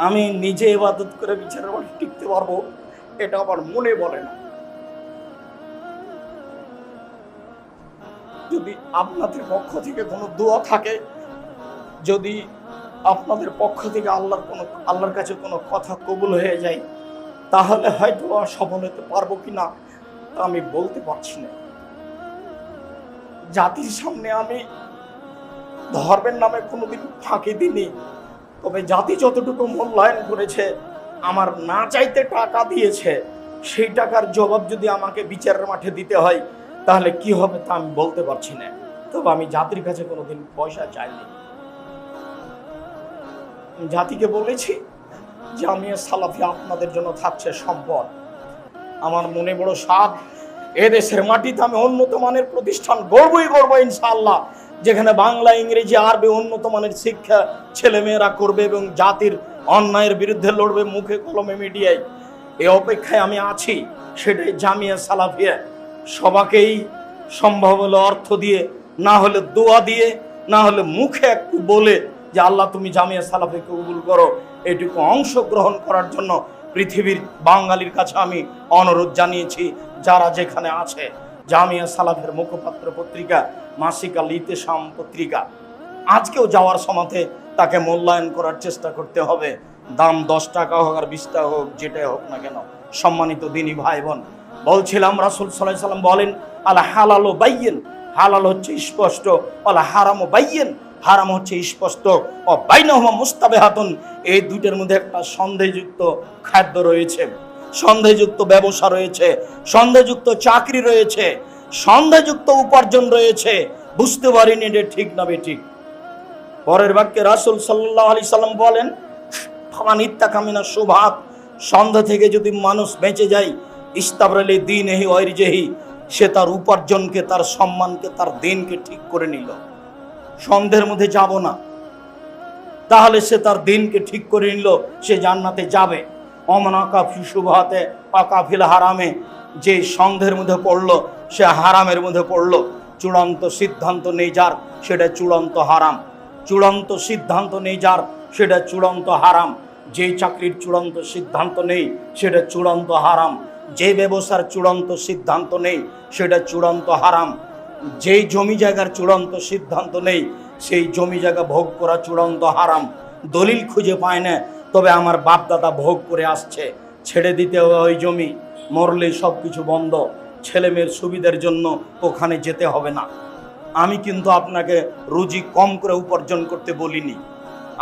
আমি নিজে ইবাদত করে বিচারের মাঠে টিকতে পারবো, এটা আমার মনে বলে না। যদি আপনাদের পক্ষ থেকে কোনো দোয়া থাকে, যদি আপনাদের পক্ষ থেকে আল্লাহর কাছে কোনো কথা কবুল হয়ে যায়, তাহলে হয়তো সফল হতে পারবো কিনা তা আমি বলতে পারছি না। জাতির সামনে আমি ধর্মের নামে কোনোদিন ফাঁকি দিইনি, তবে জাতি যতটুকু মূল্যায়ন করেছে, আমার না চাইতে টাকা দিয়েছে, সেই টাকার জবাব যদি আমাকে বিচারের মাঠে দিতে হয় তাহলে কি হবে তা আমি বলতে পারছি না। তবে আমি জাতির কাছে কোনোদিন পয়সা চাইনি। জাতিকে বলেছি জামিয়া সালাফিয়া আপনাদের জন্য থাকছে সম্পদ। আমার মনে বড় সাধ, এদেশের মাটিতে আমি উন্নত মানের প্রতিষ্ঠান গড়বই গড়বো ইনশাআল্লাহ, যেখানে বাংলা, ইংরেজি, আরবি উন্নত মানের শিক্ষা ছেলেমেয়েরা করবে এবং জাতির অন্যায়ের বিরুদ্ধে লড়বে মুখে কলমে মিডিয়ায়। এই অপেক্ষায় আমি আছি। সেটাই জামিয়া সালাফিয়া। সবাকেই সম্ভব হলে অর্থ দিয়ে, না হলে দোয়া দিয়ে, না হলে মুখে একটু বলে যে আল্লাহ তুমি জামিয়া সালাফিকে কবুল করো, এটুকু অংশগ্রহণ করার জন্য পৃথিবীর বাঙালির কাছে আমি অনুরোধ জানিয়েছি। যারা যেখানে আছে, জামিয়া সালাফের মুখপাত্র পত্রিকা মাসিক আল ইতেসাম পত্রিকা, আজকেও যাওয়ার সময়তে তাকে মূল্যায়ন করার চেষ্টা করতে হবে। দাম 10 টাকা হোক আর 20 টাকা হোক, যেটাই হোক না কেন। সম্মানিত দিনী ভাই বোন, বলছিলাম রাসূল সাল্লাল্লাহু আলাইহি ওয়াসাল্লাম বলেন, আল হালালু বাইয়িন, হালাল হচ্ছে স্পষ্ট, আল হারামু বাইয়িন, হারাম হচ্ছে স্পষ্ট, ও বাইনাহুমা মুস্তাবিহাতুন, এই দুইটার মধ্যে একটা সন্দেহযুক্ত খাদ্য রয়েছে, সন্দেহযুক্ত ব্যবসা রয়েছে, সন্দেহযুক্ত চাকরি রয়েছে, সন্দেহযুক্ত উপার্জন রয়েছে। বুঝতে পারিনি এটা ঠিক না বেঠিক। পরের বাক্যে রাসূল সাল্লাল্লাহু আলাইহি সাল্লাম বলেন, ফামান ইত্তাকা মিনাশ শুবহাত, সন্দেহ থেকে যদি মানুষ বেঁচে যায়, ইস্তাবরালি দীনিহি ওয়া ইরজিহি, সে তার উপার্জনকে, তার সম্মানকে, তার দিনকে ঠিক করে নিল। সন্দেহের মধ্যে যাব না, তাহলে সে তার দিনকে ঠিক করে নিল, সে জান্নাতে যাবে। অমান আকাফি শুবহাতে আকাফিল হারামে, যে সন্দেহের মধ্যে পড়লো সে হারামের মধ্যে পড়লো। চূড়ান্ত সিদ্ধান্ত নেই যার, সেটা চূড়ান্ত হারাম। চূড়ান্ত সিদ্ধান্ত নেই যার, সেটা চূড়ান্ত হারাম। যে চাকরির চূড়ান্ত সিদ্ধান্ত নেই সেটা চূড়ান্ত হারাম। যে ব্যবসার চূড়ান্ত সিদ্ধান্ত নেই সেটা চূড়ান্ত হারাম। যেই জমি জায়গার চূড়ান্ত সিদ্ধান্ত নেই সেই জমি জায়গা ভোগ করা চূড়ান্ত হারাম। দলিল খুঁজে পায় না, তবে আমার বাপ দাদা ভোগ করে আসছে, ছেড়ে দিতে হবে ওই জমি, মরলেই সব কিছু বন্ধ। ছেলে মেয়ের সুবিধার জন্য ওখানে যেতে হবে না। আমি কিন্তু আপনাকে রুজি কম করে উপার্জন করতে বলিনি,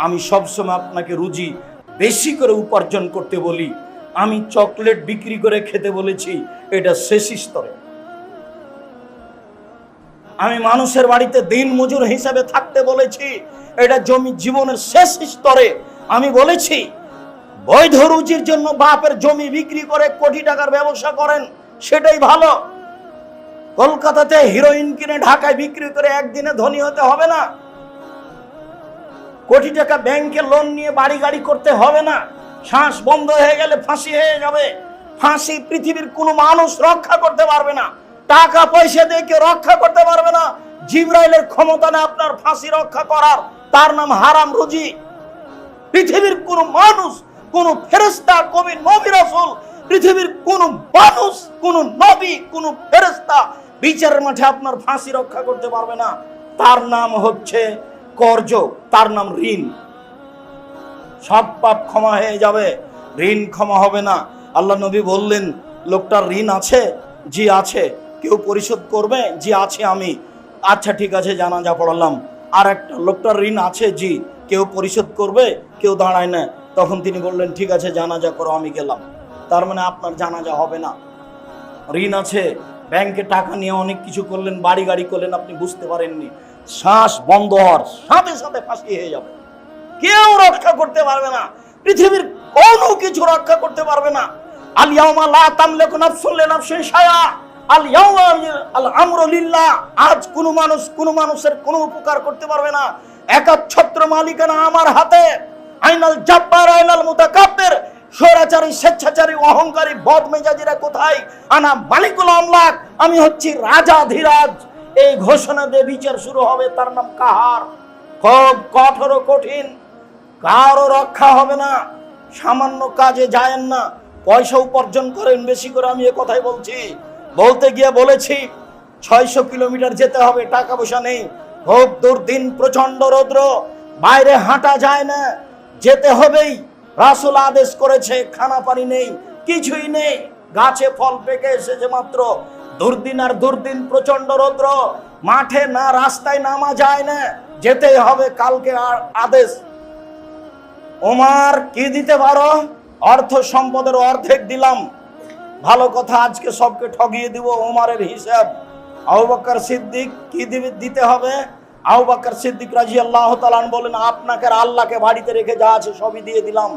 আমি সবসময় আপনাকে রুজি বেশি করে উপার্জন করতে বলি। আমি চকলেট বিক্রি করে খেতে বলেছি, এটা শেষ স্তরে। আমি মানুষের বাড়িতে দিন মজুর হিসাবে থাকতে বলেছি, এটা জমি জীবনের শেষ স্তরে। আমি বলেছি বৈধ রুজির জন্য বাপের জমি বিক্রি করে কোটি টাকার ব্যবসা করেন, সেটাই ভালো। কলকাতাতে হিরোইন কিনে ঢাকায় বিক্রি করে একদিনে ধনী হতে হবে না। কোটি টাকা ব্যাংকে লোন নিয়ে বাড়ি গাড়ি করতে হবে না। শ্বাস বন্ধ হয়ে গেলে ফাঁসি হয়ে যাবে। ফাঁসি পৃথিবীর কোনো মানুষ রক্ষা করতে পারবে না, টাকা পয়সা দিয়ে কেউ রক্ষা করতে পারবে না। জিবরাইলের ক্ষমতা নেই আপনার ফাঁসি রক্ষা করার, তার নাম হারাম রুজি। পৃথিবীর কোন মানুষ, কোন ফেরেশতা, কবি, নবী, রাসূল, পৃথিবীর কোন মানুষ, কোন নবী, কোন ফেরেশতা বিচারের মাঠে আপনার ফাঁসি রক্ষা করতে পারবে না। তার নাম হচ্ছে কর্জ, তার নাম ঋণ। সব পাপ ক্ষমা হয়ে যাবে, ঋণ ক্ষমা হবে না। আল্লাহ নবী বললেন, লোকটার ঋণ আছে? জি আছে। কেউ পরিশোধ করবে? জি আছে আমি। আচ্ছা ঠিক আছে, জানাজা পড়ালাম। আর একটা, লোকটার ঋণ আছে? জি। কেউ পরিশোধ করবে? কেউ দাঁড়ায় না। তখন তিনি বললেন, ঠিক আছে জানাজা করো, আমি গেলাম। তার মানে আপনার জানাজা হবে না। ঋণ আছে, ব্যাংকে টাকা নিয়ে অনেক কিছু করলেন, বাড়ি গাড়ি করলেন, আপনি বুঝতে পারেননি, শ্বাস বন্ধ হওয়ার সাথে সাথে ফাঁসি হয়ে যাবে। কেউ রক্ষা করতে পারবে না, পৃথিবীর কোনো কিছু রক্ষা করতে পারবে না। আল ইয়াউমা লা তামলিকু নাফসুন লিনাফসিন শাইআ, আল ইয়াউমা আল আমরু লিল্লাহ। আজ কোন মানুষ কোন মানুষের কোনো উপকার করতে পারবে না। একচ্ছত্র মালিকানা আমার হাতে। আইনাল জাব্বার আইনাল মুতাকাব্বির, স্বৈরাচারী, স্বেচ্ছাচারী, অহংকারী, বদমেজাজিরা কোথায়? আনা মালিকুল আমলাক, আমি হচ্ছি রাজাধিরাজ। এই ঘোষণা দিয়ে বিচার শুরু হবে, তার নাম কাহার। খুব কঠোর, কঠিন, কারো রক্ষা হবে না। সামান্য কাজে যায়েন না, পয়সা উপার্জন করেন বেশি করে। আমি এ কথাই বলছি। বলতে গিয়ে বলেছি 600 কিলোমিটার যেতে হবে, টাকা পয়সা নেই, খুব দুর্দিন, প্রচন্ড রৌদ্র, বাইরে হাঁটা যায় না, যেতে হবেই। রাসূল আদেশ করেছে, খানা পানি নেই, কিছুই নেই, গাছে ফল পেকে এসেছে মাত্র, দুর্দিন আর দুর্দিন, প্রচন্ড রৌদ্র, মাঠে না রাস্তায় নামা যায় না, যেতেই হবে, কালকে আদেশ। ওমর, কি দিতে পারো? অর্থ সম্পদের অর্ধেক দিলাম। ভালো কথা, আজকে সবকে ঠগিয়ে দিব। ওমরের হিসাব। আবু বকর সিদ্দিক, কি দিতে হবে? আবু বকর সিদ্দিক রাদিয়াল্লাহু তাআলা বলেন, আপনাকে আর আল্লাহকে বাড়িতে রেখে যা আছে সবই দিয়ে দিলাম।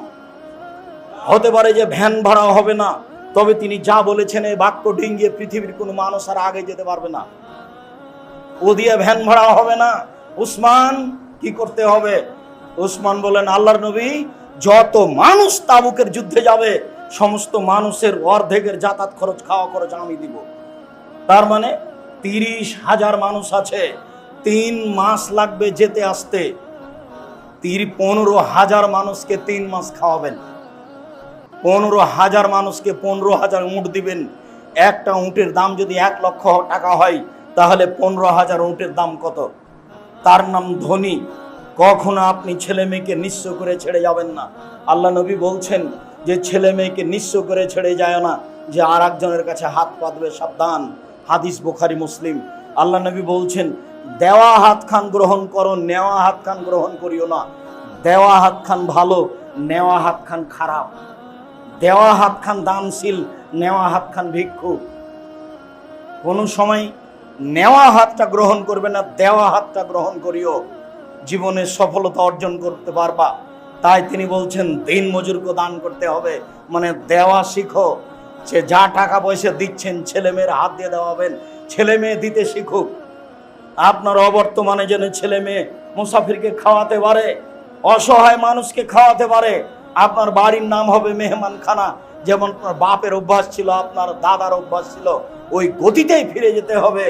হতে পারে যে ভ্যান ভাড়া হবে না, তবে তিনি যা বলেছেন এই বাক্য ডিঙ্গিয়ে পৃথিবীর কোনো মানুষ আর আগে যেতে পারবে না। ও দিয়ে ভ্যান ভাড়া হবে না। উসমান, কি করতে হবে? উসমান বলেন, আল্লাহর নবী, যত মানুষ তাবুকের যুদ্ধে যাবে সমস্ত মানুষের অর্ধেকের যাতায়াত খরচ, খাওয়া খরচ আমি দিব। তার মানে 30,000 মানুষ আছে, 3 মাস লাগবে যেতে আসতে। 15,000 মানুষকে 3 মাস খাওয়াবেন। 15,000 মানুষকে 15,000 উঁট দিবেন। একটা উঁটের দাম যদি 1 লক্ষ টাকা হয়, তাহলে 15,000 উঁটের দাম কত? তার নাম ধনী। কখনো আপনি ছেলে মেয়েকে নিঃস্ব করে ছেড়ে যাবেন না। আল্লাহ নবী বলছেন যে ছেলে মেয়েকে নিঃস্ব করে ছেড়ে যায় না, যে আর একজনের কাছে হাত পাতবে, সাবধান। হাদিস বুখারী মুসলিম। আল্লাহ নবী বলছেন, দেওয়া হাত খান গ্রহণ করো, নেওয়া হাত খান গ্রহণ করিও না। দেওয়া হাত খান ভালো, নেওয়া হাত খান খারাপ। দেওয়া হাত খান দানশীল, নেওয়া হাত খান ভিক্ষুক। কোন সময় নেওয়া হাতটা গ্রহণ করবে না, দেওয়া হাতটা গ্রহণ করিও, জীবনে সফলতা অর্জন করতে পারবা। তাই তিনি বলছেন দিন মজুরকে দান করতে হবে, মানে দেওয়া শিখো। সে যা টাকা পয়সা দিচ্ছেন ছেলে মেয়ের হাত দিয়ে দেওয়াবেন, ছেলে মেয়ে দিতে শিখুক। আপনার অবর্তমানে যেন ছেলে মেয়ে মুসাফিরকে খাওয়াতে পারে, অসহায় মানুষকে খাওয়াতে পারে। আপনার বাড়ির নাম হবে মেহমানখানা। যেমন আপনার বাপের অভ্যাস ছিল, আপনার দাদার অভ্যাস ছিল, ওই গতিতেই ফিরে যেতে হবে।